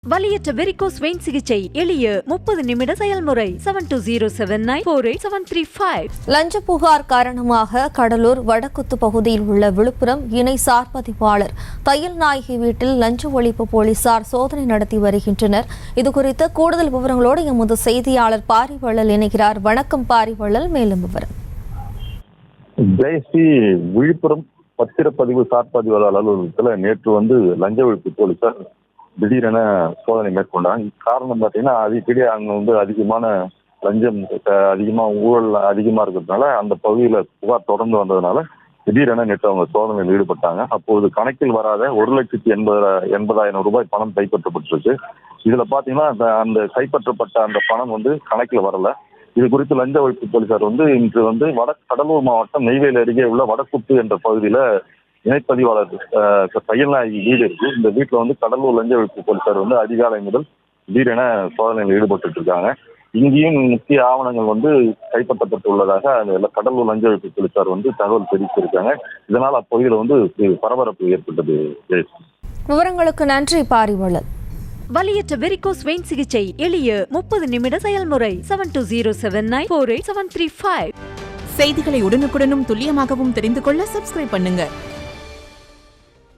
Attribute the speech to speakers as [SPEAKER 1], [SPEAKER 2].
[SPEAKER 1] வலியற்ற varicose vein சிகிச்சை எளிய 30 நிமிட செயல்முறை 7279487335.
[SPEAKER 2] லஞ்ச புகார் காரணமாக கடலூர் வடக்குத்து பகுதியில் உள்ள விழுப்புரம் இணை சார்பதிவாளர் தையல் நாயகி வீட்டில் லஞ்ச ஒழிப்பு போலீசார் சோதனை நடத்தி வருகின்றனர். இதுகுறித்த கூடுதல் விவரங்களோடு எமது செய்தியாளர் பாரிவள்ளல் இணைகிறார். வணக்கம் பாரிவள்ளல், மேலும் விவரம்.
[SPEAKER 3] ஜெயஸ்ரீ, விழுப்புரம் பத்திரப்பதிவு சார்பதிவாளர் அலுவலகத்தில் நேற்று லஞ்ச ஒழிப்பு போலீசார் திடீரென சோதனை மேற்கொண்டாங்க. காரணம் பார்த்தீங்கன்னா, அடிக்கடி அங்கே அதிகமான லஞ்சம், ஊழல் அதிகமாக இருக்கிறதுனால அந்த பகுதியில் புகார் தொடர்ந்து வந்ததுனால திடீரென நேற்று அவங்க சோதனையில் ஈடுபட்டாங்க. அப்போது கணக்கில் வராத 1,80,000 ரூபாய் பணம் கைப்பற்றப்பட்டிருக்கு. இதுல பாத்தீங்கன்னா அந்த கைப்பற்றப்பட்ட அந்த பணம் கணக்கில் வரல. இது குறித்து லஞ்ச ஒழிப்பு போலீசார் இன்று கடலூர் மாவட்டம் நெய்வேலி அருகே உள்ள வடக்குத்து என்ற பகுதியில இணைப்பதிவாளர் தையல் நாயகி வீடு இருக்கு. இந்த வீட்டுல கடலூர் லஞ்ச ஒழிப்பு போலீசார் அதிகாலை முதல் திடீரென சோதனையில் ஈடுபட்டு இருக்காங்க. இங்கேயும் முக்கிய ஆவணங்கள் கைப்பற்றப்பட்டுள்ளதாக கடலூர் லஞ்ச ஒழிப்பு போலீசார் தகவல் தெரிவித்திருக்காங்க. இதனால் அப்பகுதியில் பரபரப்பு ஏற்பட்டது.
[SPEAKER 2] விவரங்களுக்கு நன்றி பாரிவள்ளல்.
[SPEAKER 1] வலியற்ற வெரிகோஸ் வெயின் சிகிச்சை எளிய 30 நிமிட செயல்முறை 7279487335.
[SPEAKER 4] செய்திகளை உடனுக்குடனும் துல்லியமாகவும் தெரிந்து கொள்ள சப்ஸ்கிரைப் பண்ணுங்க.